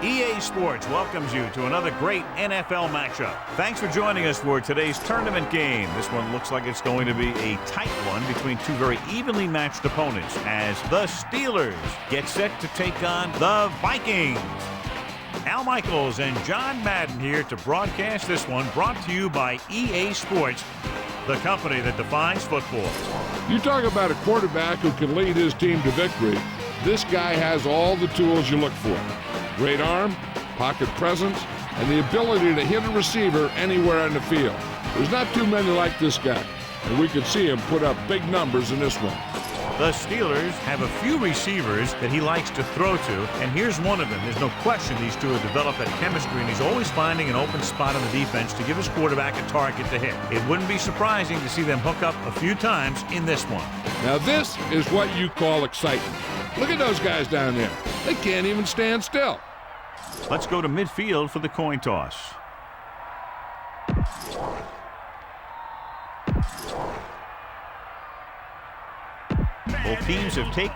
EA Sports welcomes you to another great NFL matchup. Thanks for joining us for today's tournament game. This one looks like it's going to be a tight one between two very evenly matched opponents as the Steelers get set to take on the Vikings. Al Michaels and John Madden here to broadcast this one, brought to you by EA Sports, the company that defines football. You talk about a quarterback who can lead his team to victory. This guy has all the tools you look for. Great arm, pocket presence, and the ability to hit a receiver anywhere on the field. There's not too many like this guy, and we could see him put up big numbers in this one. The Steelers have a few receivers that he likes to throw to, and here's one of them. There's no question these two have developed that chemistry, and he's always finding an open spot on the defense to give his quarterback a target to hit. It wouldn't be surprising to see them hook up a few times in this one. Now this is what you call excitement. Look at those guys down there. They can't even stand still. Let's go to midfield for the coin toss. Both teams have taken.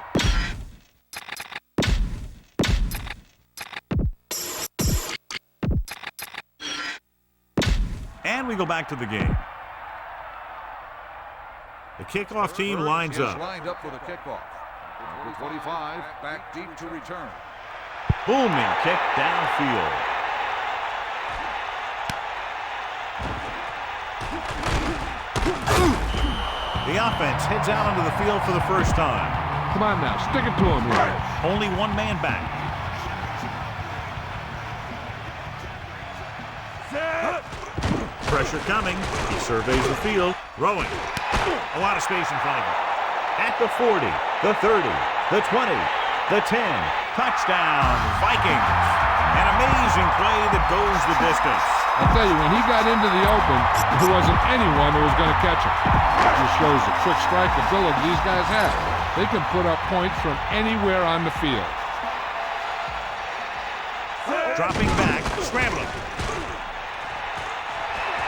And we go back to the game. The kickoff team lines up. Lined up for the kickoff. Number 25 back deep to return. Booming kick downfield. The offense heads out onto the field for the first time. Come on now, stick it to him here. Only one man back. Pressure coming. He surveys the field. Throwing. A lot of space in front of him. At the 40, the 30, the 20, the 10. Touchdown, Vikings. An amazing play that goes the distance. I'll tell you, when he got into the open, there wasn't anyone who was going to catch him. It just shows the quick strike ability these guys have. They can put up points from anywhere on the field. Dropping back, scrambling.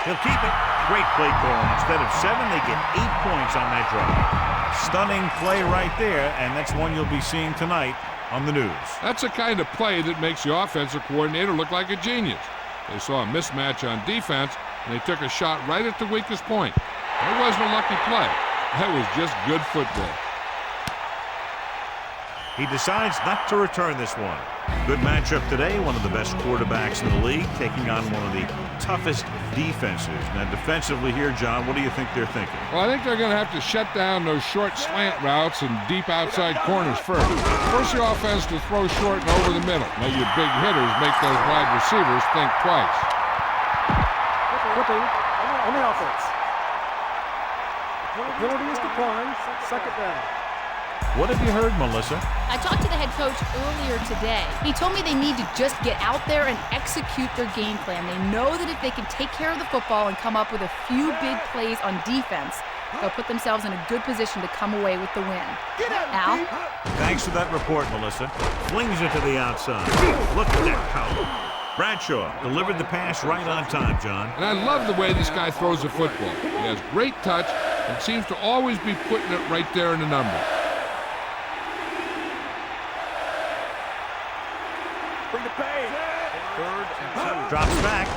He'll keep it. Great play call. Instead of 7, they get 8 points on that drive. Stunning play right there, and that's one you'll be seeing tonight on the news. That's the kind of play that makes the offensive coordinator look like a genius. They saw a mismatch on defense, and they took a shot right at the weakest point. That wasn't a lucky play. That was just good football. He decides not to return this one. Good matchup today. One of the best quarterbacks in the league taking on one of the toughest defenses. Now defensively here, John, what do you think they're thinking? Well, I think they're going to have to shut down those short slant routes and deep outside corners first. Force your offense to throw short and over the middle. Let your big hitters make those wide receivers think twice. Flipping on the offense. The penalty is declined. Second down. What have you heard, Melissa? I talked to the head coach earlier today. He told me they need to just get out there and execute their game plan. They know that if they can take care of the football and come up with a few big plays on defense, they'll put themselves in a good position to come away with the win. Al? Thanks for that report, Melissa. Flings it to the outside. Look at that power. Bradshaw delivered the pass right on time, John. And I love the way this guy throws the football. He has great touch and seems to always be putting it right there in the number. Drops back.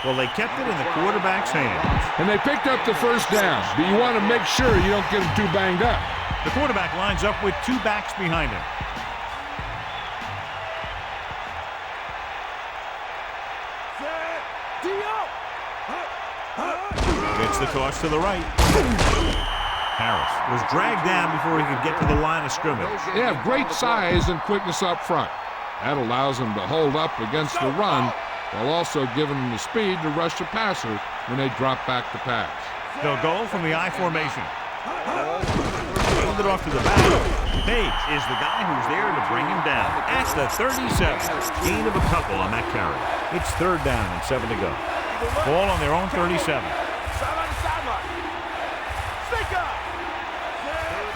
Well, they kept it in the quarterback's hands. And they picked up the first down, but you want to make sure you don't get them too banged up. The quarterback lines up with 2 backs behind him. Gets the toss to the right. Harris was dragged down before he could get to the line of scrimmage. They have great size and quickness up front. That allows them to hold up against the run while also giving them the speed to rush the passer when they drop back to pass. They'll go from the I formation. Hold it off to the back. Page is the guy who's there to bring him down. At the 37. Gain of a couple on that carry. It's 3rd down and 7 to go. Ball on their own 37.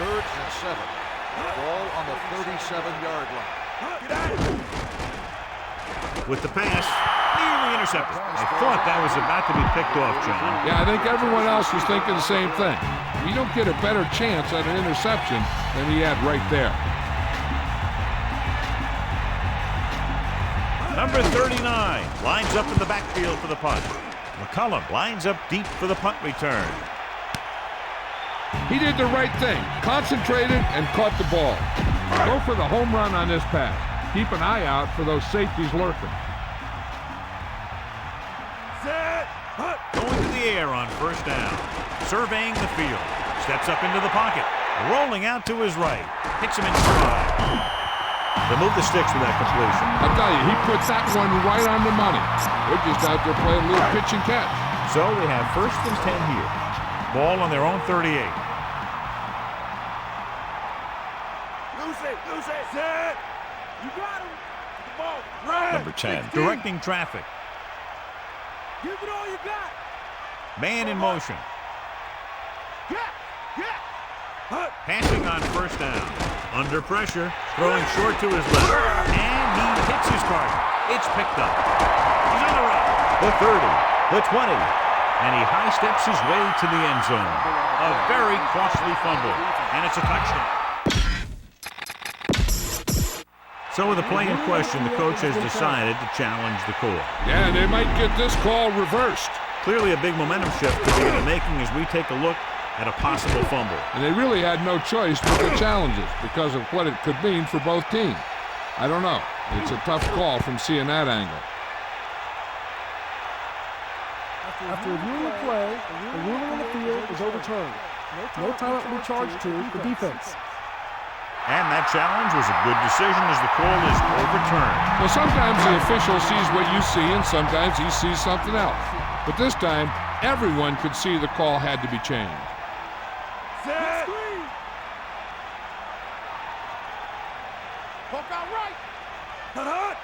3rd and 7. Ball on the 37-yard line. With the pass, nearly intercepted. I thought that was about to be picked off, John. Yeah, I think everyone else was thinking the same thing. You don't get a better chance at an interception than he had right there. Number 39 lines up in the backfield for the punt. McCullum lines up deep for the punt return. He did the right thing, concentrated and caught the ball. Go for the home run on this pass. Keep an eye out for those safeties lurking. Going to the air on first down. Surveying the field. Steps up into the pocket. Rolling out to his right. Hits him in stride. They move the sticks with that completion. I tell you, he put that one right on the money. They're just out there playing a little pitch and catch. So we have 1st and 10 here. Ball on their own 38. Lose it. Set. You got him. The ball. Right. Number 10, directing traffic. Give it all you got. Man in motion. Passing on first down. Under pressure. Throwing short to his left. And he hits his target. It's picked up. He's on the run. The 30. The 20. And he high steps his way to the end zone. A very costly fumble. And it's a touchdown. So with the play in question, the coach has decided to challenge the call. Yeah, they might get this call reversed. Clearly a big momentum shift could be in the making as we take a look at a possible fumble. And they really had no choice but the challenges because of what it could mean for both teams. I don't know. It's a tough call from seeing that angle. After reviewing the play, the ruling on the field is overturned. No timeout will be charged to the defense. And that challenge was a good decision as the call is overturned. Well, sometimes the official sees what you see and sometimes he sees something else. But this time, everyone could see the call had to be changed. Set. Poke out right. Hut.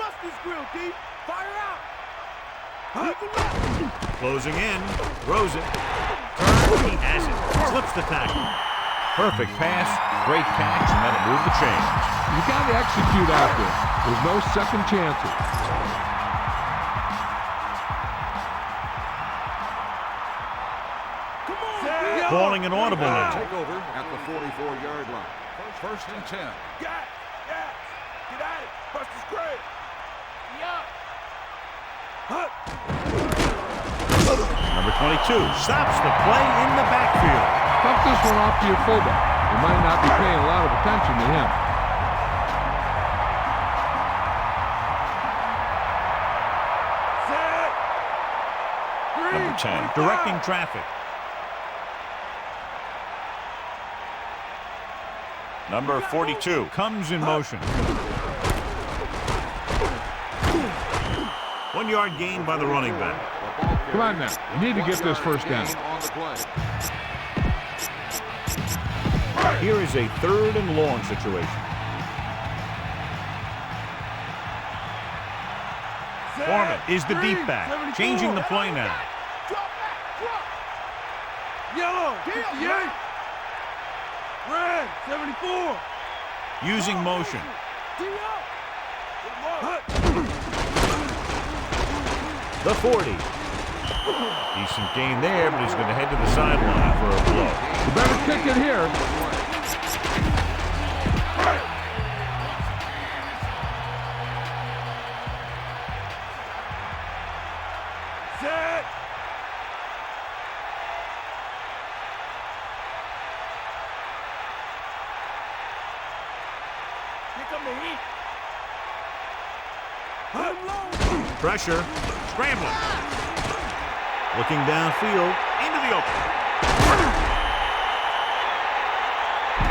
Bust this grill, D. Fire out. Closing in. Throws it. Turns. He has it. Slips the tackle. Perfect pass. Great catch. And that'll move the chains. You got to execute out there. There's no second chances. Calling an audible now. Take over at the 44-yard line. 1st and 10. Get at it. Bust this grill. Number 22 stops the play in the backfield. Dump this one off to your fullback. You might not be paying a lot of attention to him. Set. Number 10, directing traffic. Number 42 comes in motion. 1 yard gain by the running back. Come on now. You need to get this first down. Here is a 3rd and long situation. Foreman is the deep back, changing the play now. Yellow, 58. Red, 74. Using motion. The 40. Decent gain there, but he's going to head to the sideline for a blow. You better kick it here. Set. Here come the heat. Pressure. Scrambling. Looking downfield. Into the open.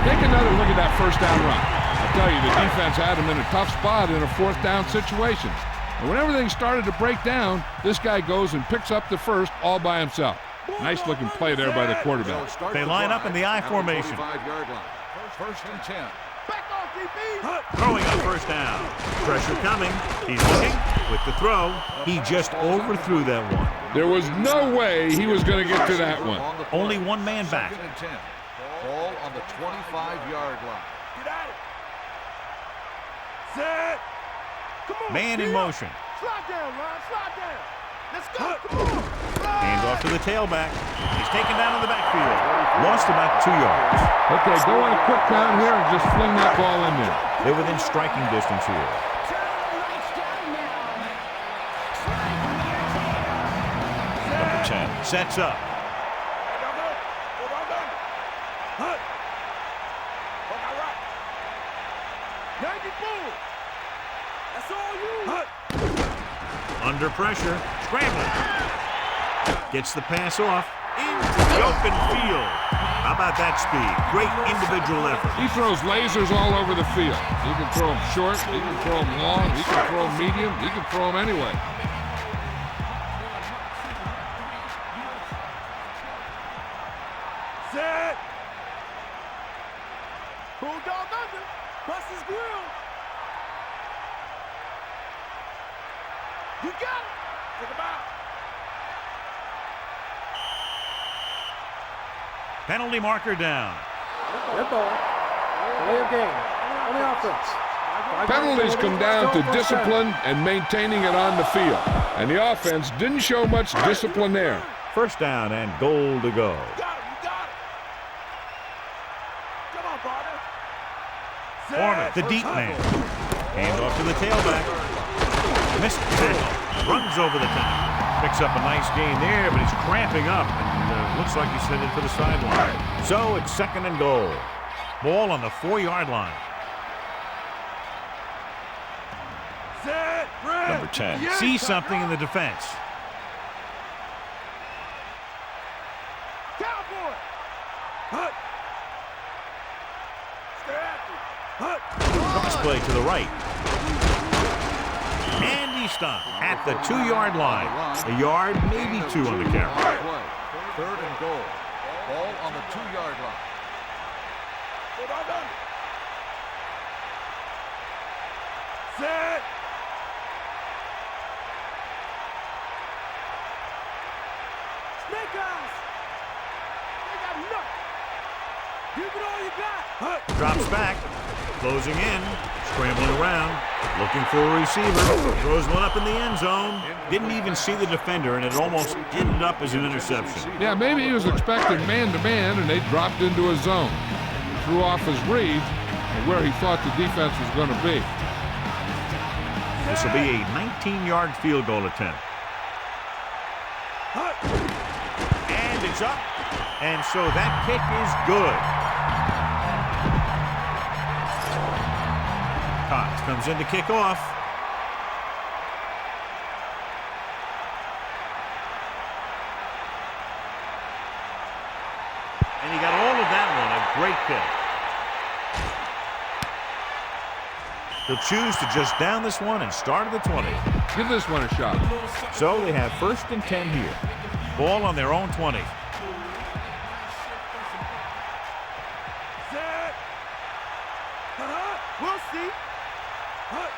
Take another look at that first down run. I tell you, the defense had him in a tough spot in a 4th down situation. And when everything started to break down, this guy goes and picks up the first all by himself. Nice looking play there by the quarterback. They line up in the I formation. 1st and 10. Throwing on first down. Pressure coming. He's looking with the throw. He just overthrew that one. There was no way he was going to get to that one. Only one man back. 2nd and 10. Ball on the 25-yard line. Get at it. Set. Come on. Man in motion. Slide down, Ron. Slide down. Let's go. Come on. Hand off to the tailback. He's taken down in the backfield. Lost about 2 yards. Okay, go on a quick count here and just fling that ball in there. They're within striking distance here. Sets up. Under pressure, scrambling. Gets the pass off into the open field. How about that speed? Great individual effort. He throws lasers all over the field. He can throw them short, he can throw them long, he can throw them medium, he can throw them anyway. Set. Bulldog under. Bust his grill. You got it. Take him out. Penalty marker down. Red ball. Delay of game. On the offense. Penalties come down to discipline and maintaining it on the field. And the offense didn't show much discipline there. First down and goal to go. You got it. Come on, partner. Foreman, the deep man. Hand off to the tailback. Missed the tackle. Runs over the top. Picks up a nice gain there, but he's cramping up. And looks like he's headed for the sideline. So it's second and goal. Ball on the 4-yard line. Set. Red. Number 10. Sees something in the defense. Cowboy. Hut. Stay after. Hut. Cross play to the right. And he stopped at the 2-yard line. A yard, maybe 2 on the carry. Play. Third and goal. Ball on the 2-yard line. Set. Snake eyes. They got nothing. Give it all you got. Drops back. Closing in. Scrambling around. Looking for a receiver. Throws one up in the end zone. Didn't even see the defender, and it almost ended up as an interception. Yeah, maybe he was expecting man-to-man, and they dropped into a zone. Threw off his read and where he thought the defense was going to be. This will be a 19-yard field goal attempt. And it's up. And so that kick is good. Cox comes in to kick off. And he got all of that one. A great pick. He'll choose to just down this one and start at the 20. Give this one a shot. So they have first and 10 here. Ball on their own 20. Set. We'll see.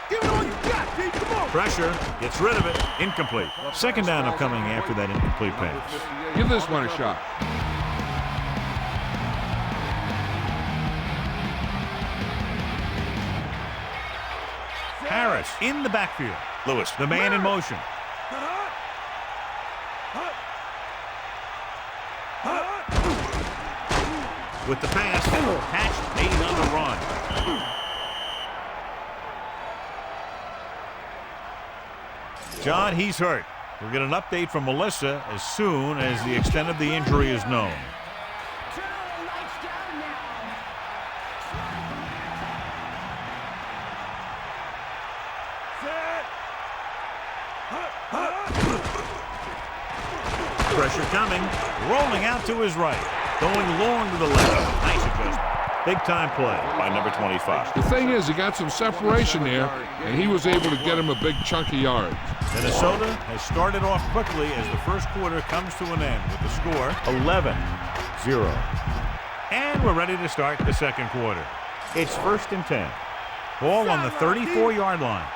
Give it all you got, D. Come on. Pressure. Gets rid of it. Incomplete. Second down upcoming after that incomplete pass. Give this one a shot. Harris in the backfield. Lewis, the man in motion. With the pass, catch made on the run. John, he's hurt. We'll get an update from Melissa as soon as the extent of the injury is known. Pressure coming, rolling out to his right, going long to the left. Nice adjustment. Big time play by number 25. The thing is, he got some separation there, and he was able to get him a big chunk of yards. Minnesota has started off quickly as the first quarter comes to an end with the score 11-0. And we're ready to start the second quarter. It's first and 10. Ball on the 34-yard line.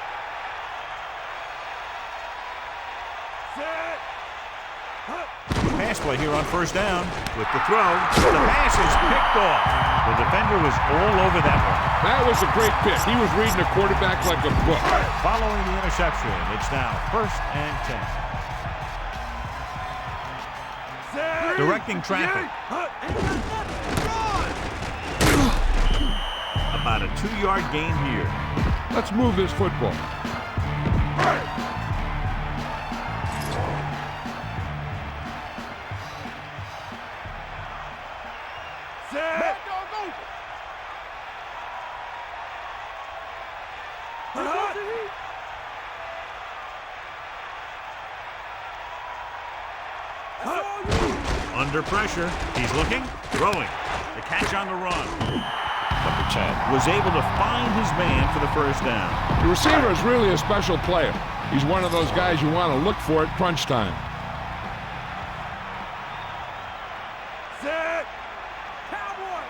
Pass play here on first down with the throw. The pass is picked off. The defender was all over that one. That was a great pick. He was reading the quarterback like a book. Following the interception, it's now first and 10. Directing traffic. About a 2-yard gain here. Let's move this football. Mad dog over. Under pressure, he's looking, throwing. The catch on the run. Number 10 was able to find his man for the first down. The receiver is really a special player. He's one of those guys you want to look for at crunch time. Set. Cowboy.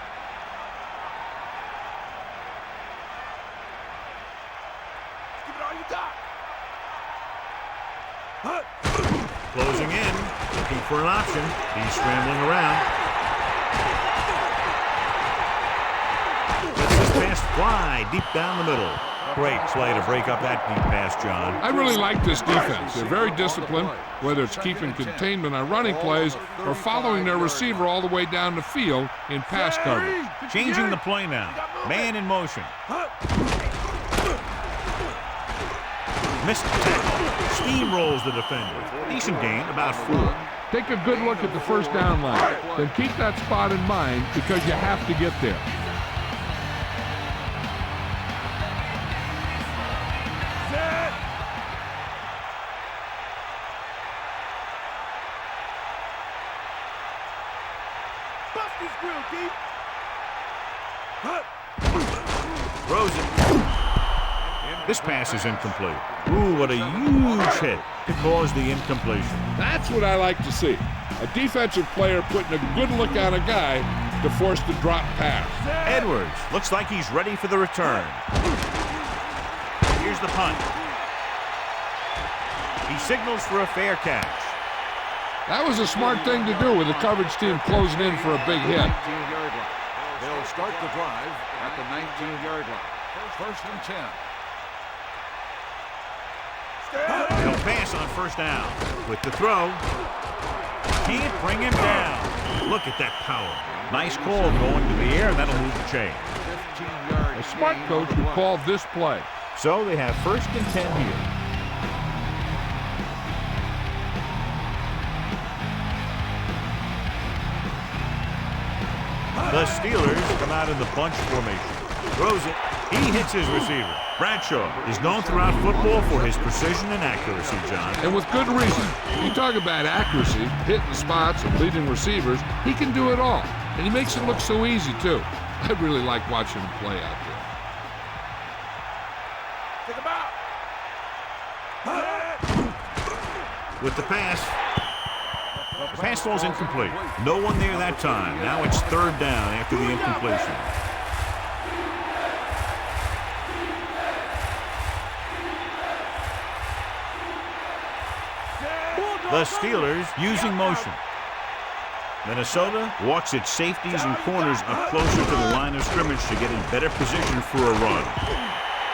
Give it all you got. Closing in, looking for an option. He's scrambling around. Lets this pass fly deep down the middle. Great play to break up that deep pass, John. I really like this defense. They're very disciplined, whether it's keeping containment on running plays or following their receiver all the way down the field in pass coverage. Changing the play now. Man in motion. Missed the tackle. Steamrolls the defender. Decent gain, about 4. Take a good look at the first down line. Then keep that spot in mind because you have to get there. Set. Bust his grill, deep. Throws it. This pass is incomplete. Ooh, what a huge hit to cause the incompletion. That's what I like to see. A defensive player putting a good look on a guy to force the drop pass. Edwards looks like he's ready for the return. Here's the punt. He signals for a fair catch. That was a smart thing to do with the coverage team closing in for a big hit. 19-yard line. They'll start the drive at the 19-yard line. First and 10. He'll pass on first down. With the throw. Can't bring him down. Look at that power. Nice call going to the air, and that'll move the chain. 15-yard A smart coach would call this play. So they have first and 10 here. The Steelers come out in the bunch formation. Throws it. He hits his receiver. Bradshaw is known throughout football for his precision and accuracy, John. And with good reason. You talk about accuracy, hitting spots, and leading receivers, he can do it all. And he makes it look so easy, too. I really like watching him play out there. Take him out. With the pass. The pass falls incomplete. No one there that time. Now it's third down after the incompletion. The Steelers using motion. Minnesota walks its safeties and corners up closer to the line of scrimmage to get in better position for a run.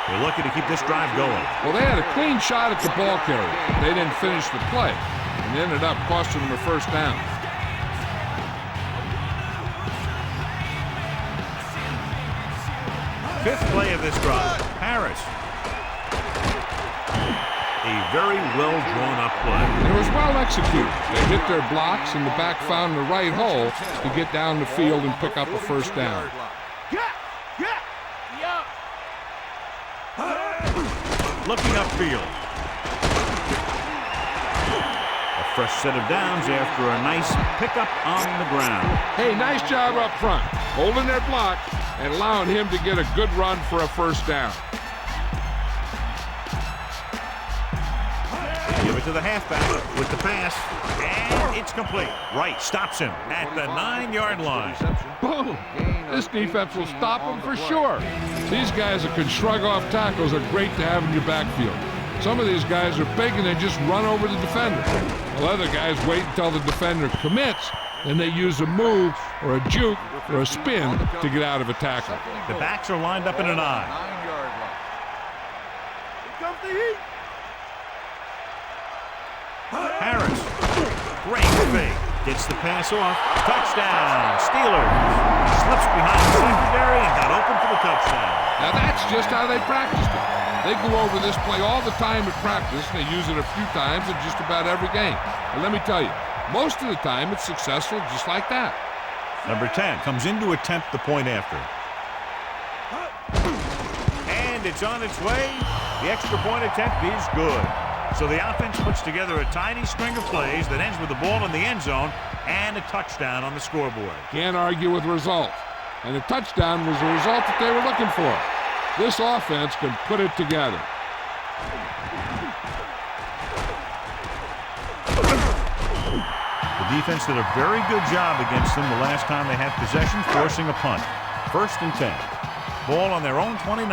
They're lucky to keep this drive going. Well, they had a clean shot at the ball carrier. They didn't finish the play and ended up costing them a first down. Fifth play of this drive. Harris. A very well-drawn-up play. It was well executed. They hit their blocks, and the back found the right hole to get down the field and pick up a first down. Looking upfield. A fresh set of downs after a nice pickup on the ground. Hey, nice job up front, holding their block and allowing him to get a good run for a first down. Give it to the halfback with the pass, and it's complete. Wright stops him at the 9-yard line. Boom! This defense will stop him for sure. These guys that can shrug off tackles are great to have in your backfield. Some of these guys are big and they just run over the defender. While other guys wait until the defender commits, and they use a move or a juke or a spin to get out of a tackle. The backs are lined up in an I. 9-yard line. Here comes the heat. Harris, great fake, gets the pass off, touchdown, Steelers. Slips behind the secondary and got open for the touchdown. Now that's just how they practiced it. They go over this play all the time at practice, and they use it a few times in just about every game. And let me tell you, most of the time it's successful just like that. Number 10 comes in to attempt the point after. And it's on its way. The extra point attempt is good. So the offense puts together a tiny string of plays that ends with the ball in the end zone and a touchdown on the scoreboard. Can't argue with results. And the touchdown was the result that they were looking for. This offense can put it together. The defense did a very good job against them the last time they had possession, forcing a punt. 1st and 10. Ball on their own 29.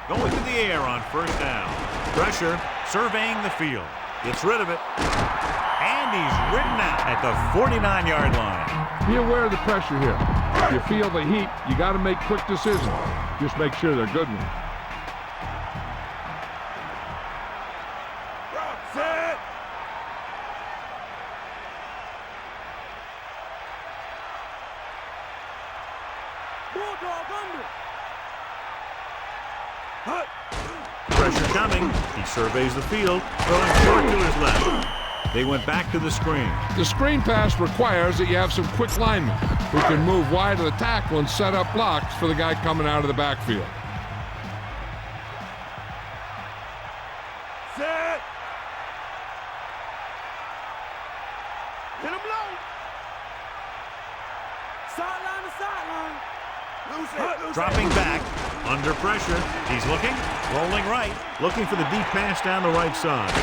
Going to the air on 1st down. Pressure, surveying the field. Gets rid of it. And he's ridden out at the 49-yard line. Be aware of the pressure here. If you feel the heat, you got to make quick decisions. Just make sure they're good ones. Set. Bulldog under. Pressure coming. He surveys the field, throwing short to his left. They went back to the screen. The screen pass requires that you have some quick linemen who can move wide of the tackle and set up blocks for the guy coming out of the backfield. Set. Hit him low. Sideline to sideline. Loose it. Dropping back, under pressure. He's looking, rolling right, looking for the deep pass down the right side.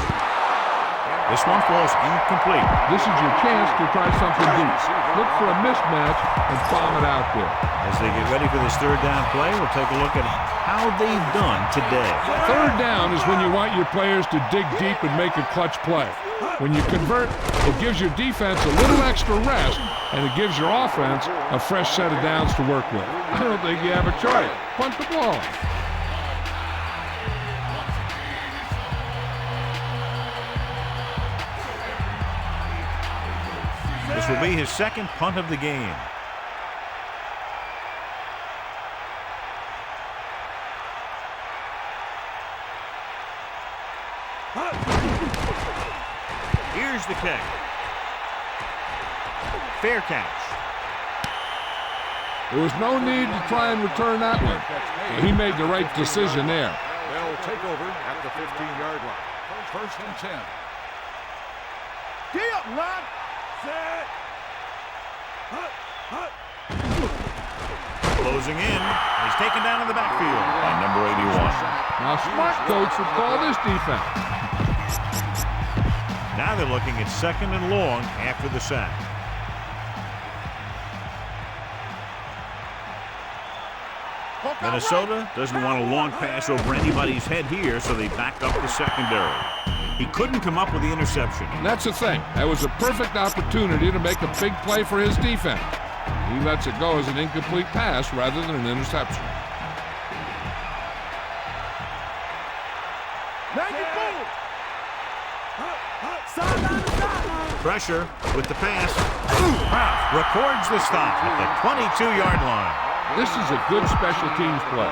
This one falls incomplete. This is your chance to try something deep. Look for a mismatch and bomb it out there. As they get ready for this 3rd down play, we'll take a look at how they've done today. 3rd down is when you want your players to dig deep and make a clutch play. When you convert, it gives your defense a little extra rest, and it gives your offense a fresh set of downs to work with. I don't think you have a choice. Punt the ball. This will be his 2nd punt of the game. Here's the kick. Fair catch. There was no need to try and return that one. He made the right decision there. They'll take over at the 15-yard line. 1st and 10. Get up, Rod. Set. Closing in. He's taken down in the backfield by number 81. Now, smart coach would call this defense. Now they're looking at 2nd and long after the sack. Minnesota doesn't want a long pass over anybody's head here, so they back up the secondary. He couldn't come up with the interception. And that's the thing. That was a perfect opportunity to make a big play for his defense. He lets it go as an incomplete pass rather than an interception. Pressure with the pass. Records the stop at the 22-yard line. This is a good special teams play.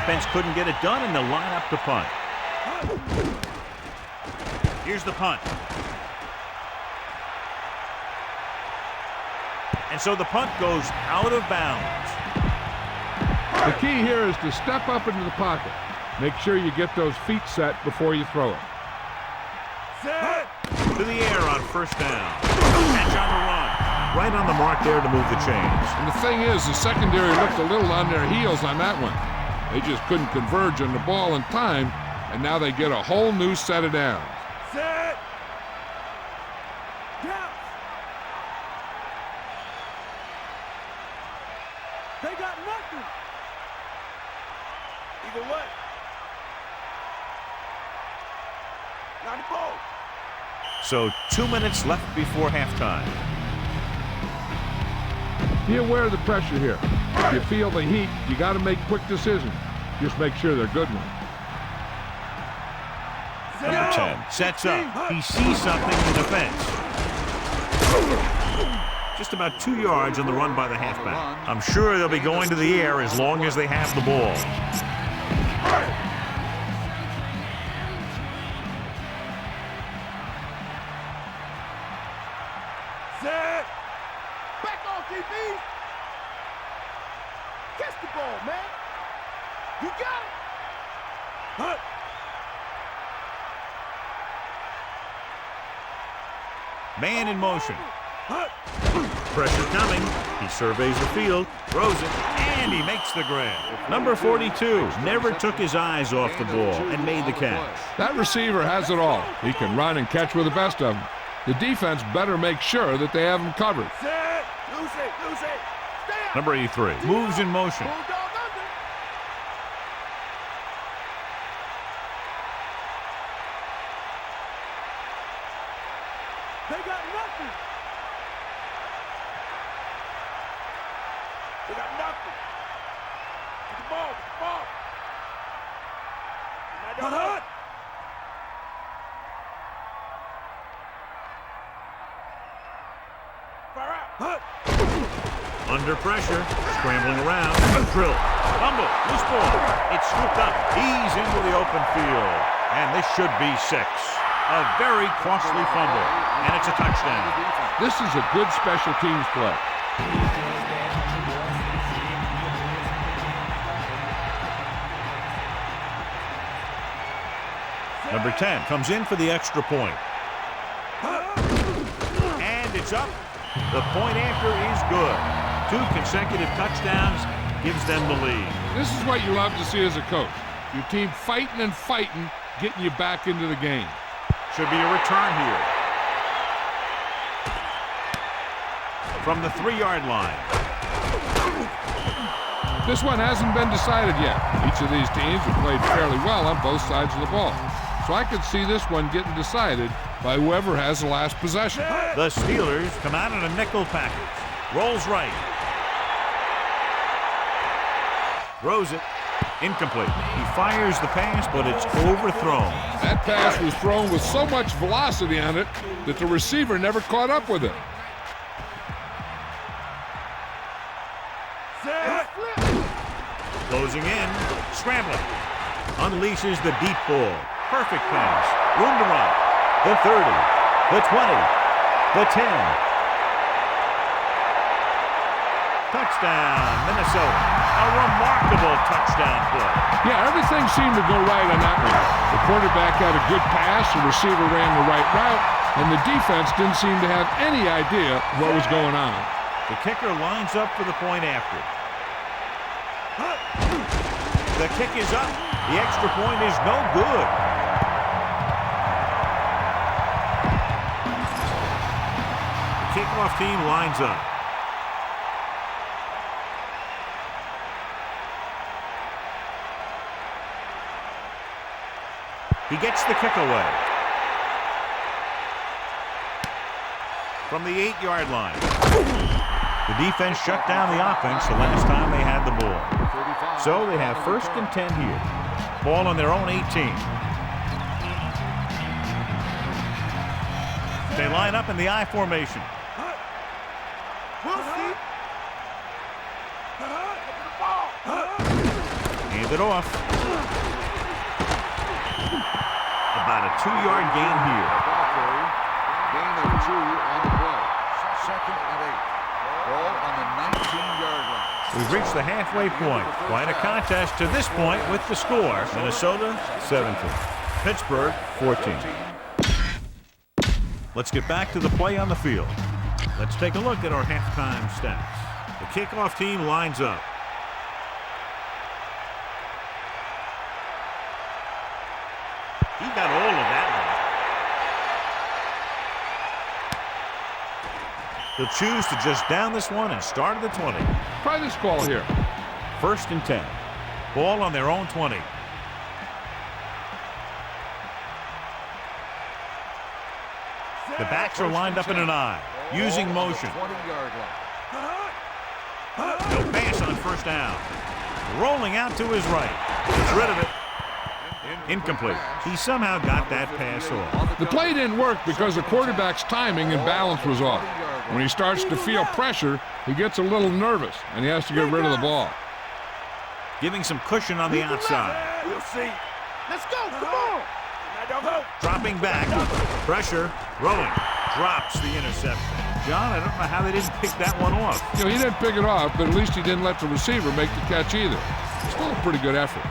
Offense couldn't get it done, and they'll line up to punt. Here's the punt. And so the punt goes out of bounds. The key here is to step up into the pocket. Make sure you get those feet set before you throw it. Set. To the air on 1st down. Catch on the run. Right on the mark there to move the chains. And the thing is, the secondary looked a little on their heels on that one. They just couldn't converge on the ball in time, and now they get a whole new set of downs. Set. Down. They got nothing. Either way. Not the ball. So 2 minutes left before halftime. Be aware of the pressure here. If you feel the heat, you got to make quick decisions. Just make sure they're good ones. Number 10 sets up. He sees something in the defense. Just about 2 yards on the run by the halfback. I'm sure they'll be going to the air as long as they have the ball. Set. Back off, DB. Catch the ball, man. You got it. Hut. Man in motion. Pressure coming. He surveys the field, throws it, and he makes the grab. Number 42 never took his eyes off the ball and made the catch. That receiver has it all. He can run and catch with the best of them. The defense better make sure that they have him covered. Set. Loose it. Loose it. Stay up. Number 83 moves in motion. Bulldog under. They got nothing. They got nothing. Get the ball. Get the ball. Hut. Fire out. Hut. Under pressure, scrambling around, drill, fumble, loose ball. It's scooped up. He's into the open field, and this should be 6. A very costly fumble, and it's a touchdown. This is a good special teams play. Number 10 comes in for the extra point. And it's up. The point after is good. 2 consecutive touchdowns gives them the lead. This is what you love to see as a coach. Your team fighting and fighting, getting you back into the game. Should be a return here. From the 3-yard line. This one hasn't been decided yet. Each of these teams have played fairly well on both sides of the ball. So I could see this one getting decided by whoever has the last possession. The Steelers come out in a nickel package. Rolls right. Throws it. Incomplete. He fires the pass, but it's overthrown. That pass was thrown with so much velocity on it that the receiver never caught up with it. Closing in. Scrambling. Unleashes the deep ball. Perfect pass. Room to run. The 30. The 20. The 10. Touchdown, Minnesota. A remarkable touchdown play. Yeah, everything seemed to go right on that one. The quarterback had a good pass, the receiver ran the right route, and the defense didn't seem to have any idea what was going on. The kicker lines up for the point after. The kick is up. The extra point is no good. The kickoff team lines up. He gets the kick away. From the 8-yard line. The defense shut down the offense the last time they had the ball. So they have 1st and 10 here. Ball on their own 18. They line up in the I formation. Hand it off. About a 2-yard gain here. Gain of 2 on the play. 2nd and 8. Ball on the 19-yard line. We've reached the halfway point. Quite a contest to this point with the score. Minnesota 17. Pittsburgh 14. Let's get back to the play on the field. Let's take a look at our halftime stats. The kickoff team lines up. He got all of that one. He'll choose to just down this one and start at the 20. Try this call here. 1st and 10. Ball on their own 20. The backs are lined up in an I, using motion. 20-yard line. No pass on 1st down. Rolling out to his right. Gets rid of it. Incomplete. He somehow got that pass off. The play didn't work because the quarterback's timing and balance was off. When he starts to feel pressure, he gets a little nervous, and he has to get rid of the ball. Giving some cushion on the outside. We'll see. Let's go. Come on. Dropping back. Pressure. Throwing. Drops the interception. John, I don't know how they didn't pick that one off. You know, he didn't pick it off, but at least he didn't let the receiver make the catch either. Still a pretty good effort.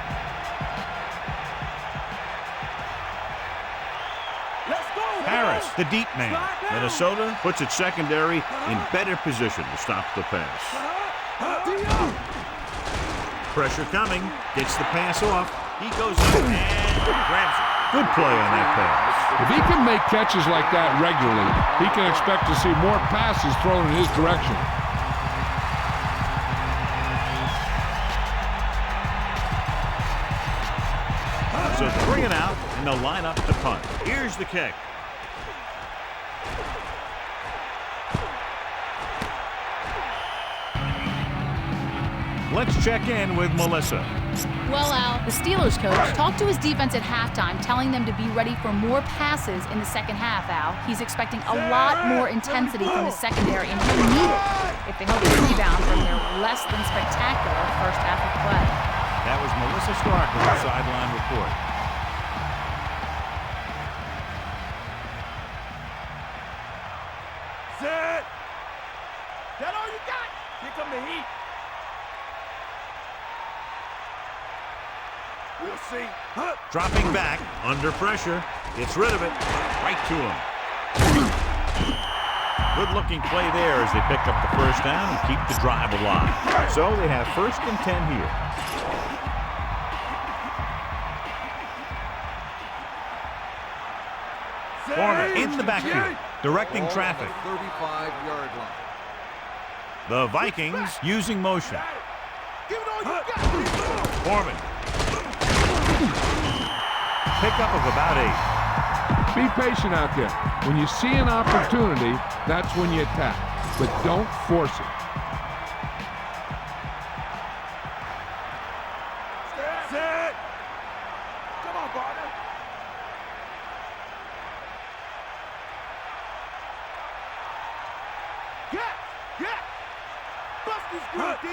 Let's go. Harris, the deep man. Minnesota puts its secondary in better position to stop the pass. Pressure coming. Gets the pass off. He goes up and grabs it. Good play on that pass. If he can make catches like that regularly, he can expect to see more passes thrown in his direction. So 3 and out, and they'll line up to punt. Here's the kick. Let's check in with Melissa. Well, Al, the Steelers coach talked to his defense at halftime, telling them to be ready for more passes in the second half, Al. He's expecting a lot more intensity from the secondary, and he'll need it if they hope to rebound from their less than spectacular first half of play. That was Melissa Stark with the sideline report. Set. That all you got? Here come the heat. We'll see. Dropping back, under pressure, gets rid of it, right to him. Good-looking play there as they pick up the first down and keep the drive alive. So they have 1st and 10 here. Foreman in the backfield, directing traffic. 35-yard line. The Vikings using motion. Give it all you got. Foreman. Pickup of about 8. Be patient out there. When you see an opportunity, that's when you attack. But don't force it. Set. Come on, partner. Yeah. Bust this good, D.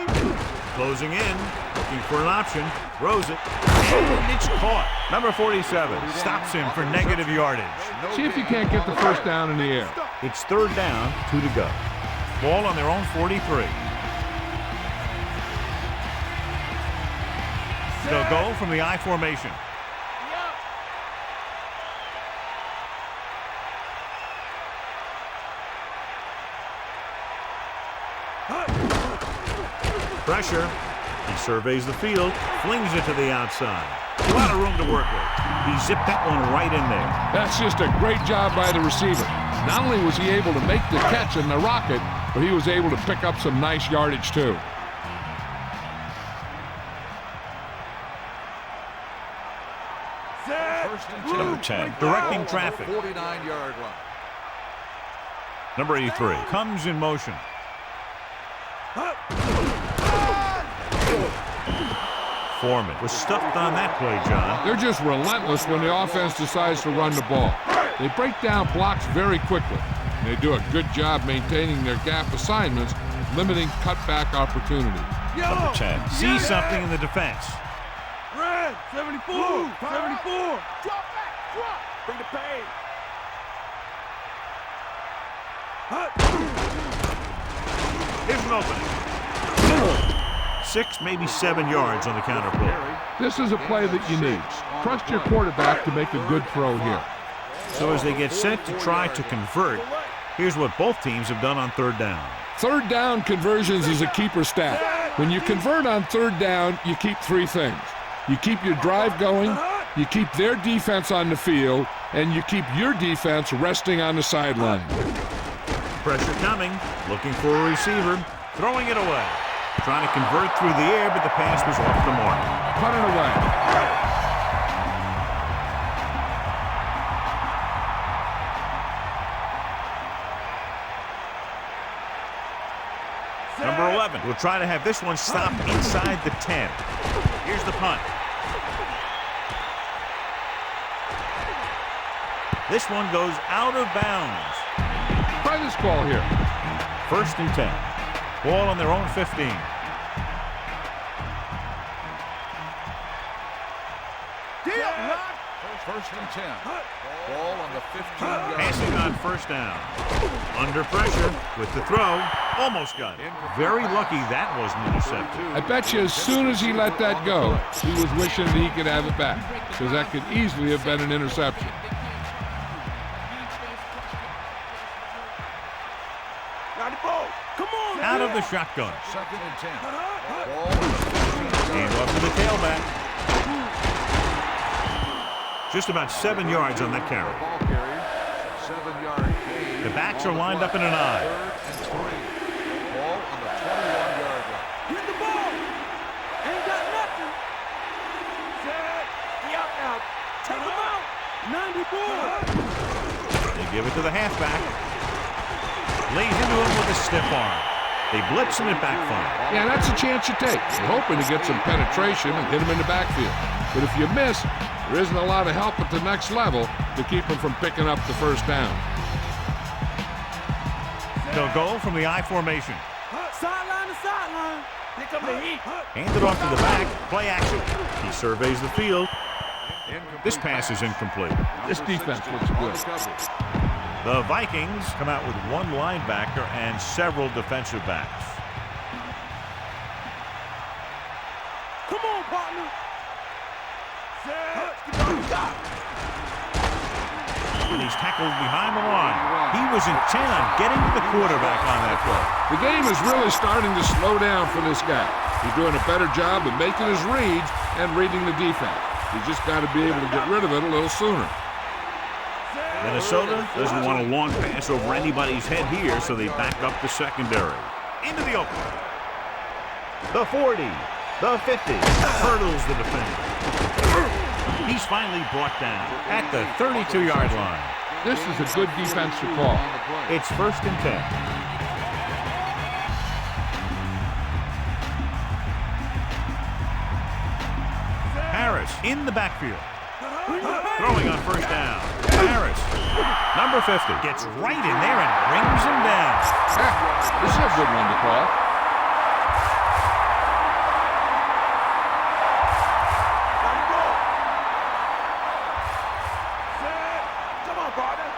Closing in, looking for an option, throws it, and it's caught. Number 47 stops him for negative yardage. See if you can't get the first down in the air. It's 3rd down, 2 to go. Ball on their own 43. They'll go from the I formation. Pressure. He surveys the field, flings it to the outside. A lot of room to work with. He zipped that one right in there. That's just a great job by the receiver. Not only was he able to make the catch in the rocket, but he was able to pick up some nice yardage too. Number 10, directing traffic. 49-yard line. Number 83 comes in motion. Foreman was stuffed on that play, John. They're just relentless when the offense decides to run the ball. They break down blocks very quickly. And they do a good job maintaining their gap assignments, limiting cutback opportunities. Number 10 sees something in the defense. Red, 74, 74. Drop back, drop. Bring the pain. Here's an opening. 6, maybe 7 yards on the counter play. This is a play that you need. Trust your quarterback to make a good throw here. So as they get set to try to convert, here's what both teams have done on 3rd down. 3rd down conversions is a keeper stat. When you convert on 3rd down, you keep 3 things. You keep your drive going, you keep their defense on the field, and you keep your defense resting on the sideline. Pressure coming, looking for a receiver, throwing it away. Trying to convert through the air, but the pass was off the mark. Put it away. Number 11 will try to have this one stop inside the 10. Here's the punt. This one goes out of bounds. Try this call here. 1st and 10. Ball on their own 15. First and 10. Ball on the 15-yard. Passing on 1st down. Under pressure with the throw. Almost got it. Very lucky that wasn't intercepted. I bet you as soon as he let that go, he was wishing that he could have it back, because that could easily have been an interception. Out of the shotgun. 2nd and 10. Ball on the 15-yard. And off to the tailback. Just about 7 yards on that carry. Ball carrier. 7-yard gain. The backs are lined up in an eye. 3rd and 3. Ball on the 21-yard line. Get the ball. Ain't got nothing. Set. He out now. Take him out. 94. They give it to the halfback. Lays into him with a stiff arm. They blitz and it backfires. Yeah, that's a chance you take. You're hoping to get some penetration and hit him in the backfield. But if you miss, there isn't a lot of help at the next level to keep him from picking up the 1st down. They'll go from the I formation. Sideline to sideline. Here come the heat. Handed off to the back. Play action. He surveys the field. This pass is incomplete. This defense looks good. The Vikings come out with 1 linebacker and several defensive backs. Come on, partner. And he's tackled behind the line. He was intent on getting to the quarterback on that play. The game is really starting to slow down for this guy. He's doing a better job of making his reads and reading the defense. He's just got to be able to get rid of it a little sooner. Minnesota doesn't want a long pass over anybody's head here, so they back up the secondary. Into the open. The 40. The 50. Hurdles the defender. He's finally brought down at the 32-yard line. This is a good defensive call. It's 1st and 10. Harris in the backfield. Throwing on 1st down. Harris, number 50, gets right in there and brings him down. This is a good one to call. Come on, partner.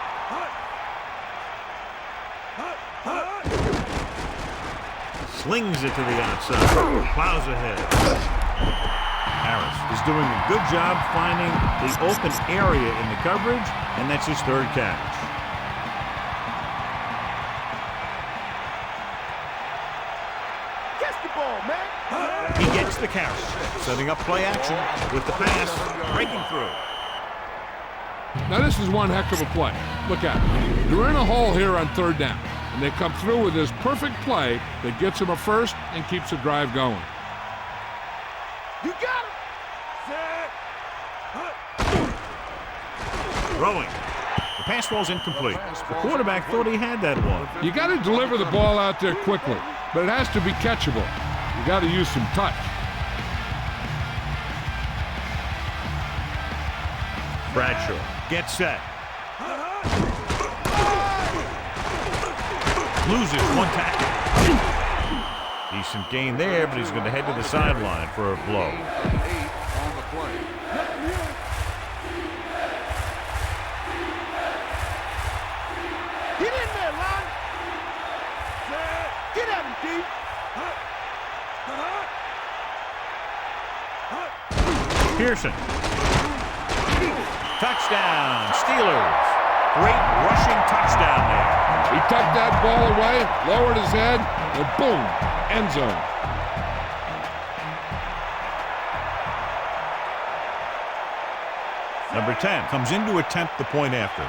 Slings it to the outside. Plows ahead. Harris is doing a good job finding the open area in the coverage, and that's his 3rd catch. Catch the ball, man. He gets the carry, setting up play action with the pass, breaking through. Now this is one heck of a play. Look at it. They're in a hole here on 3rd down, and they come through with this perfect play that gets them a 1st and keeps the drive going. You got him. Throwing. The pass ball's incomplete. The quarterback thought he had that one. You got to deliver the ball out there quickly, but it has to be catchable. You got to use some touch. Bradshaw gets set. Loses 1 tackle. Decent gain there, but he's going to head to the sideline for a blow. 8 on the play. Get in there, Lon. Get at him, D. Pearson. Touchdown, Steelers. Great rushing touchdown there. He tucked that ball away, lowered his head, and boom, end zone. Number 10 comes in to attempt the point after.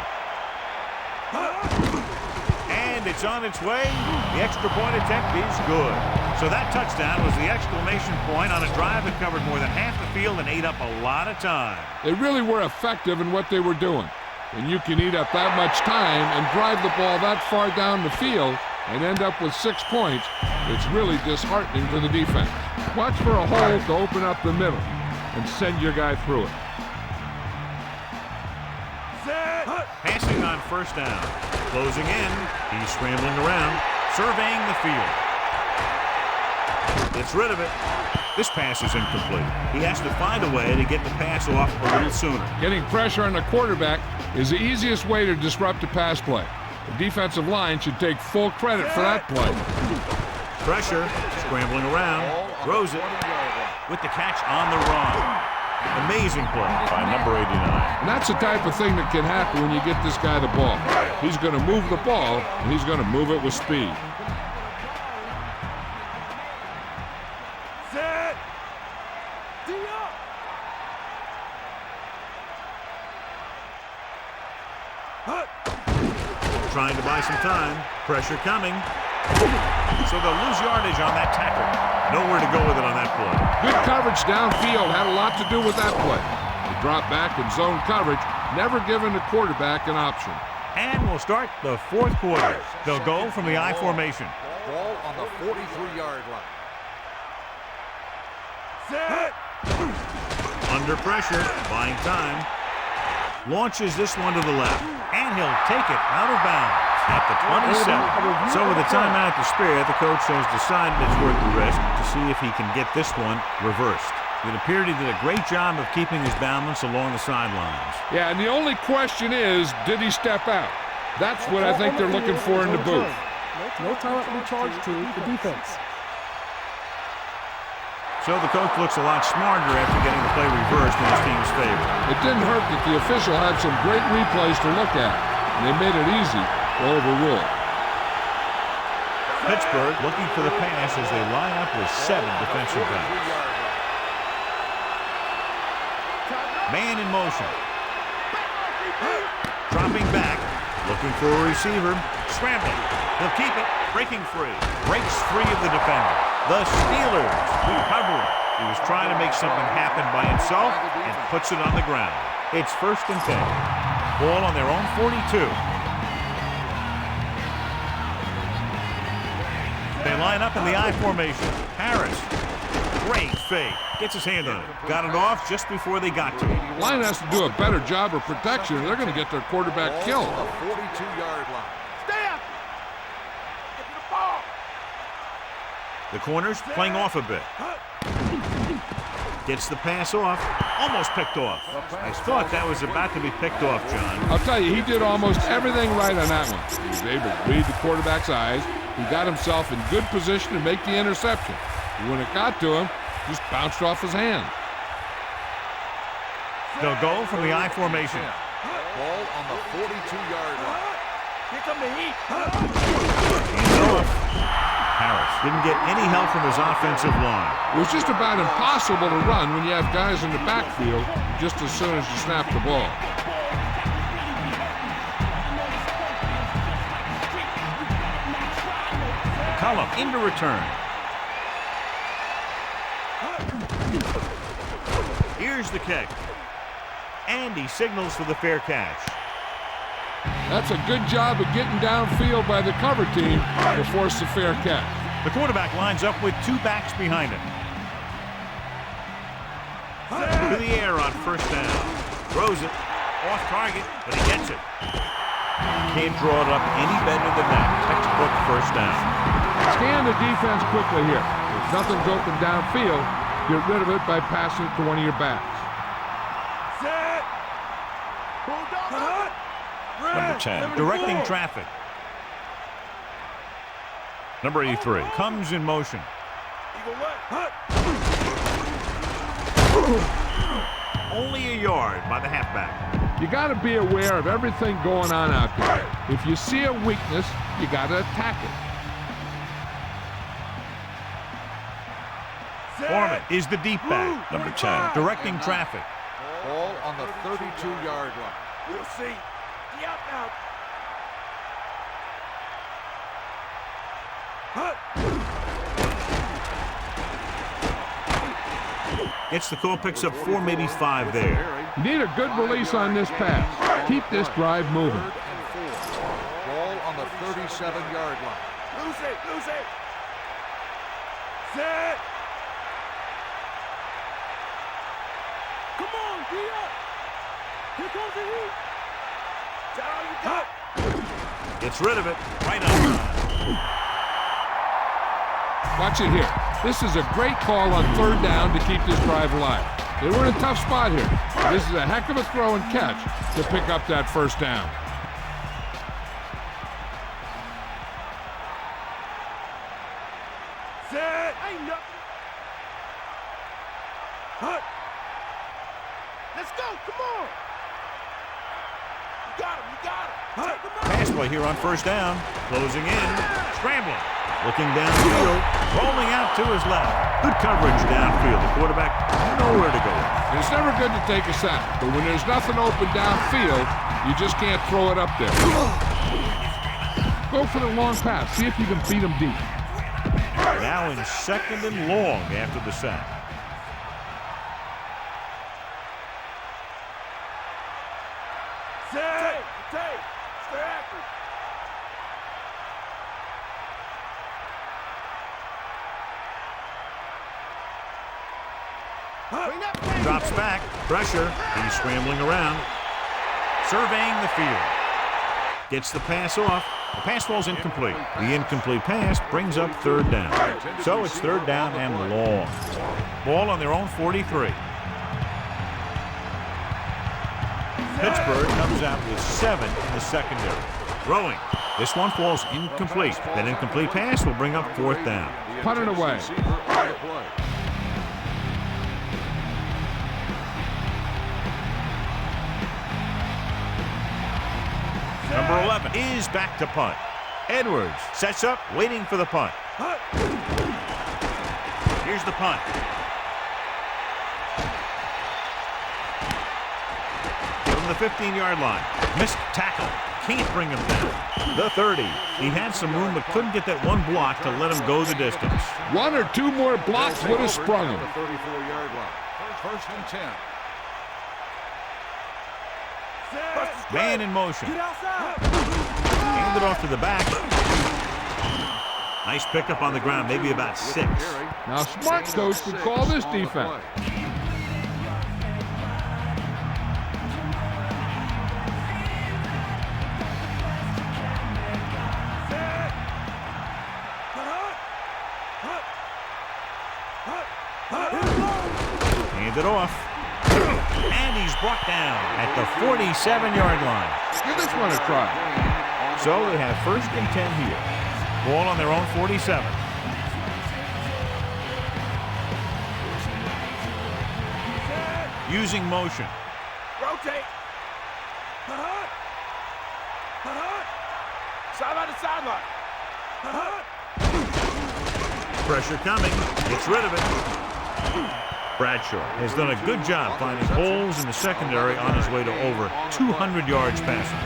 And it's on its way. The extra point attempt is good. So that touchdown was the exclamation point on a drive that covered more than half the field and ate up a lot of time. They really were effective in what they were doing. When you can eat up that much time and drive the ball that far down the field and end up with 6 points, it's really disheartening for the defense. Watch for a hole to open up the middle and send your guy through it. Passing on 1st down. Closing in. He's scrambling around. surveying the field. Gets rid of it. This pass is incomplete. He has to find a way to get the pass off a little sooner. Getting pressure on the quarterback is the easiest way to disrupt a pass play. The defensive line should take full credit for that play. Pressure, scrambling around, throws it with the catch on the run. Amazing play by number 89. And that's the type of thing that can happen when you get this guy the ball. He's going to move the ball, and he's going to move it with speed. Set. D-up. Trying to buy some time. Pressure coming. So they'll lose yardage on that tackle. Nowhere to go with it on that play. Good coverage downfield had a lot to do with that play. The drop back and zone coverage, never giving the quarterback an option. And we'll start the fourth quarter. They'll go from the I formation. Ball on the 43-yard line. Set. Under pressure, buying time. Launches this one to the left. And he'll take it out of bounds at the 27. So with a timeout to spare, the coach has decided it's worth the risk to see if he can get this one reversed. It appeared he did a great job of keeping his balance along the sidelines. Yeah, and the only question is, did he step out? That's what I think they're looking for in the booth. No timeout to be charged to the defense. So the coach looks a lot smarter after getting the play reversed in his team's favor. It didn't hurt that the official had some great replays to look at, and they made it easy to overrule. Pittsburgh looking for the pass as they line up with 7 defensive backs. Man in motion. Dropping back, looking for a receiver. Scrambling. He'll keep it. Breaking free. Breaks free of the defender. The Steelers recover. He was trying to make something happen by himself and puts it on the ground. It's 1st and 10. Ball on their own 42. They line up in the I formation. Harris. Great fake. Gets his hand on it. Got it off just before they got to it. Line has to do a better job of protection, or they're going to get their quarterback killed. On the 42-yard line. Stay up. Get to the ball. The corners playing off a bit. Gets the pass off. Almost picked off. I thought that was about to be picked off, John. I'll tell you, he did almost everything right on that one. He was able to read the quarterback's eyes. He got himself in good position to make the interception. But when it got to him, just bounced off his hand. They'll go from the I formation. Ball on the 42-yard line. Here come the heat. Hands off. Harris didn't get any help from his offensive line. It was just about impossible to run when you have guys in the backfield just as soon as you snap the ball. Cullum into return. Here's the kick. And he signals for the fair catch. That's a good job of getting downfield by the cover team to force the fair catch. The quarterback lines up with 2 backs behind him. To the air on 1st down. Throws it. Off target, but he gets it. Can't draw it up any better than that. Textbook 1st down. Scan the defense quickly here. If nothing's open downfield, get rid of it by passing it to one of your backs. Set. Cut. Number 10, directing traffic. Number 83, comes in motion. Eagle left. Only a yard by the halfback. You got to be aware of everything going on out there. If you see a weakness, you got to attack it. Foreman is the deep back. Number 10, directing traffic. Ball on the 32-yard line. We'll see. The out now. Gets the call, picks up 4, maybe 5 there. You need a good release on this pass. Keep this drive moving. 3rd and 4. Ball on the 37-yard line. Lose it. Lose it. Set. Come on, D up. Here comes the heat. That's all you got. Gets rid of it right on time. Watch it here. This is a great call on third down to keep this drive alive. They were in a tough spot here. This is a heck of a throw and catch to pick up that first down. Set. Ain't nothing. Hut. Let's go. Come on. You got him. You got him. Hut. Pass play here on first down. Closing in. Scrambling. Looking downfield. Rolling out to his left. Good coverage downfield. The quarterback nowhere to go. It's never good to take a sack, but when there's nothing open downfield, you just can't throw it up there. Go for the long pass. See if you can beat him deep. Now in second and long after the sack. Set. Take. Stay active. Drops back. Pressure. He's scrambling around. Surveying the field. Gets the pass off. The pass falls incomplete. The incomplete pass brings up third down. So it's third down and long. Ball on their own 43. Pittsburgh comes out with 7 in the secondary. Throwing. This one falls incomplete. That incomplete pass will bring up fourth down. Punt it away. Number 11 is back to punt. Edwards sets up, waiting for the punt. Here's the punt. From the 15-yard line. Missed tackle. Can't bring him down. The 30. He had some room but couldn't get that one block to let him go the distance. One or two more blocks would have sprung him. 34-yard line. First and 10. Man in motion. Get outside. Handed off to the back. Nice pickup on the ground, maybe about 6. Now, smart coach would call this defense. Handed off. And he's brought down at the 47-yard line. Give this one a try. So they have first and 10 here. Ball on their own 47. Using motion. Rotate. Sideline to sideline. Pressure coming. Gets rid of it. Bradshaw has done a good job finding holes in the secondary on his way to over 200 yards passing.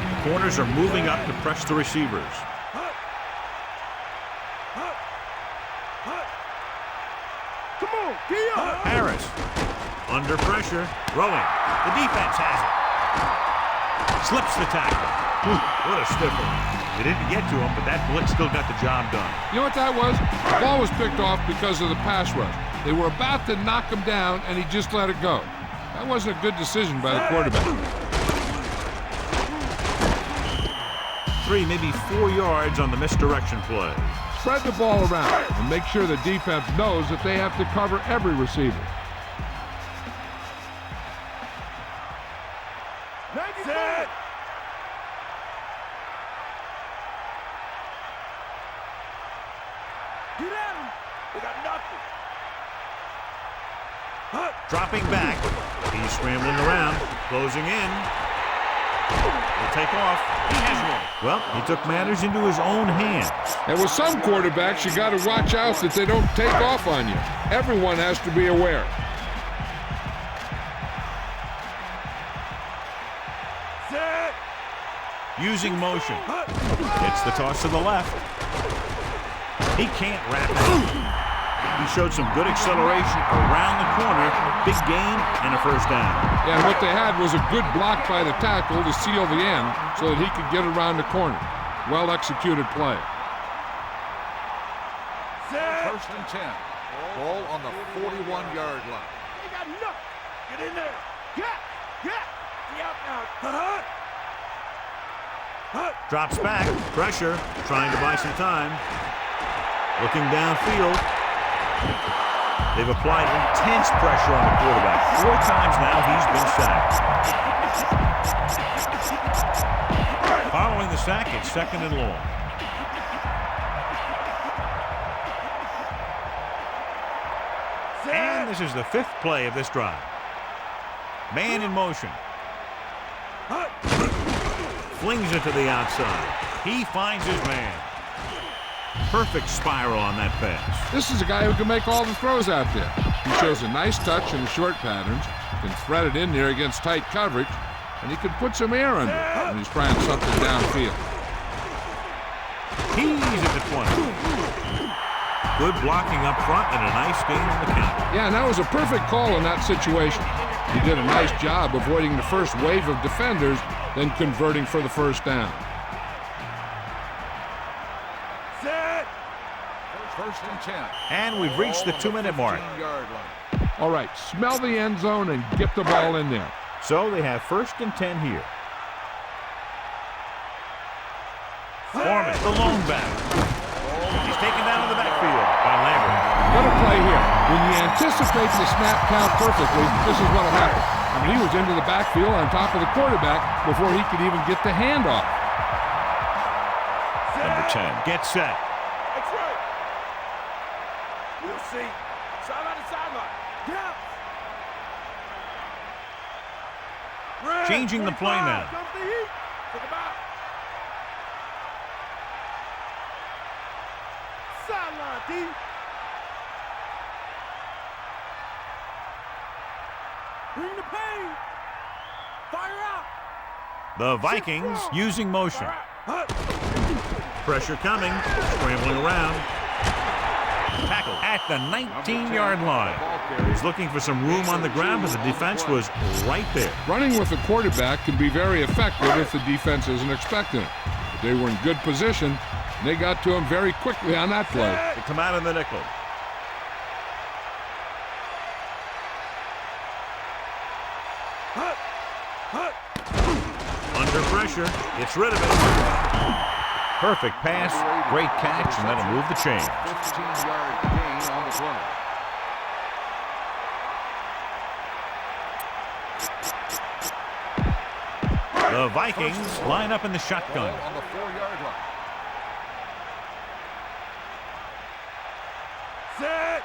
The corners are moving up to press the receivers. Come on, get up. Harris under pressure, throwing. The defense has it. Slips the tackle. What a stiffer. They didn't get to him, but that blitz still got the job done. You know what that was? The ball was picked off because of the pass rush. They were about to knock him down, and he just let it go. That wasn't a good decision by the quarterback. 3, maybe 4 yards on the misdirection play. Spread the ball around and make sure the defense knows that they have to cover every receiver. Set. Get at him. We got nothing. Dropping back. He's scrambling around. Closing in. He'll take off. He has one. Well, he took matters into his own hands. And with some quarterbacks, you got to watch out that they don't take off on you. Everyone has to be aware. Set. Using motion. Gets the toss to the left. He can't wrap it up. He showed some good acceleration around the corner. Big gain and a first down. And what they had was a good block by the tackle to seal the end so that he could get around the corner. Well executed play. Set. First and 10. Ball on the 41-yard line. They got nothing. Get in there. Get out now. Drops back. Pressure. Trying to buy some time. Looking downfield. They've applied intense pressure on the quarterback. 4 times now he's been sacked. Following the sack, it's 2nd and long. And this is the 5th play of this drive. Man in motion. Flings it to the outside. He finds his man. Perfect spiral on that pass. This is a guy who can make all the throws out there. He shows a nice touch in the short patterns, can thread it in there against tight coverage, and he can put some air under it when he's trying something downfield. He's at the 20. Good blocking up front and a nice gain on the count. Yeah, and that was a perfect call in that situation. He did a nice job avoiding the first wave of defenders, then converting for the first down. First and 10. And we've reached the 2-minute mark. All right, smell the end zone and get the ball in there. So they have 1st and 10 here. Foreman, the lone back. He's taken down in the backfield by Lambert. What a play here. When you anticipate the snap count perfectly, this is what will happen. I mean, he was into the backfield on top of the quarterback before he could even get the handoff. Number 10 gets set. That's right. We'll see. Sideline to sideline. Yeah. Changing the play now. Comes the heat. Take him out. Sideline, D. Bring the pain. Fire out. The Vikings using motion. Pressure coming. Scrambling around. Tackle at the 19-yard line. He's looking for some room on the ground, but the defense was right there. Running with the quarterback can be very effective if the defense isn't expecting it. But they were in good position, and they got to him very quickly on that play. They come out in the nickel. Under pressure, gets rid of it. Perfect pass, great catch, and that'll move the chain. 15-yard gain on the play. The Vikings line up in the shotgun. Ball on the 4-yard line. Set.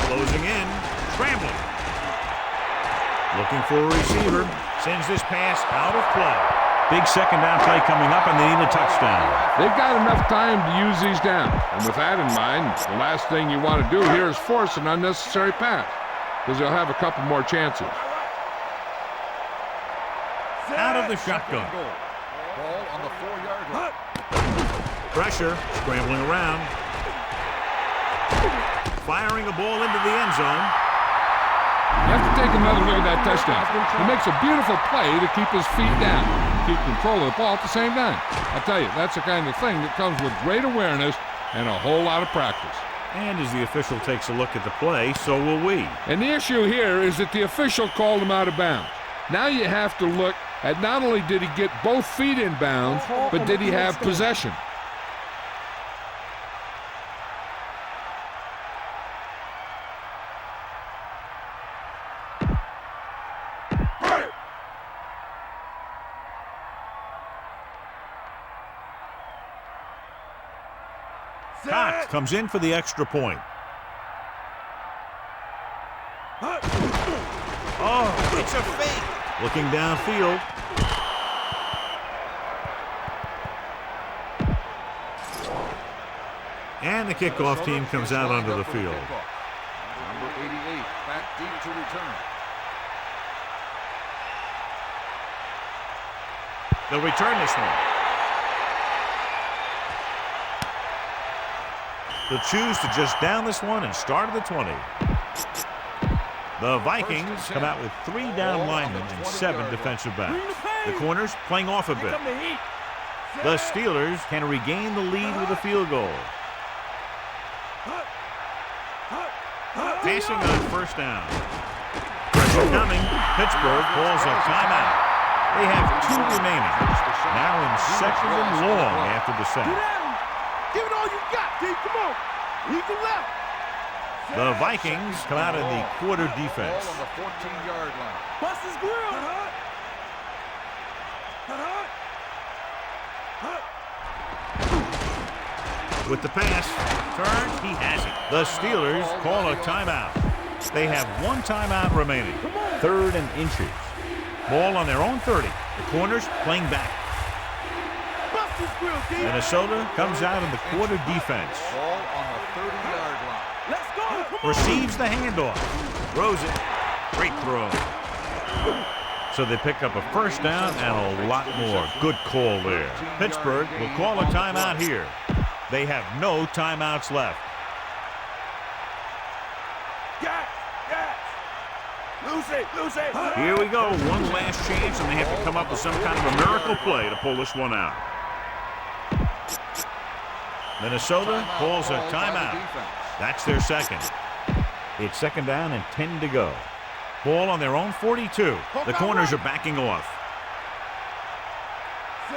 Closing in, scrambling. Looking for a receiver. Sends this pass out of play. Big 2nd down play coming up, and they need a touchdown. They've got enough time to use these down. And with that in mind, the last thing you want to do here is force an unnecessary pass, because they'll have a couple more chances. Out of the shotgun. Ball on the 4-yard line. Pressure, scrambling around. Firing a ball into the end zone. You have to take another look at that touchdown. He makes a beautiful play to keep his feet down, keep control of the ball at the same time. I'll tell you, that's the kind of thing that comes with great awareness and a whole lot of practice. And as the official takes a look at the play, so will we. And the issue here is that the official called him out of bounds. Now you have to look at not only did he get both feet in bounds, but did he have possession? Cox comes in for the extra point. Oh, it's a fake. Looking downfield. And the kickoff team comes out onto the field. Number 88, back deep to return. They'll return this one. They'll choose to just down this one and start at the 20. The Vikings come out with 3 down linemen and 7 defensive backs. The corners playing off a bit. The Steelers can regain the lead with a field goal. Passing on 1st down. Coming, Pittsburgh calls a timeout. They have 2 remaining. Now in 2nd and long after the sack. Give it all you got, D. Come on. Lead the left. The Vikings come out in the quarter defense. Ball on the 14-yard line. Bust his grill. With the pass, turn, he has it. The Steelers call a timeout. They have 1 timeout remaining. 3rd and inches. Ball on their own 30. The corners playing back. Bust his grill, D. Minnesota comes out in the quarter defense. Ball on the 30-yard line. Let's go. Come on. Receives the handoff. Throws it. Great throw. So they pick up a first down and a lot more. Good call there. Pittsburgh will call a timeout here. They have no timeouts left. Lose it. Here we go. One last chance, and they have to come up with some kind of a miracle play to pull this one out. Minnesota calls a timeout. That's their second. It's 2nd down and 10 to go. Ball on their own 42. The corners are backing off.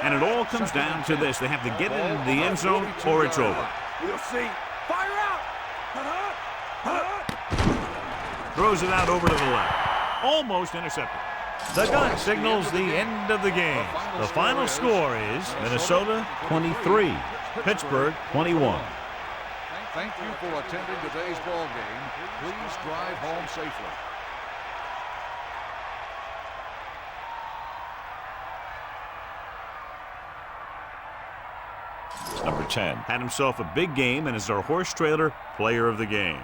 And it all comes down to this. They have to get it into the end zone or it's over. We'll see. Fire out. Throws it out over to the left. Almost intercepted. The gun signals the end of the game. The final score is Minnesota 23, Pittsburgh 21. Thank you for attending today's ball game. Please drive home safely. Number 10 had himself a big game and is our horse trailer player of the game.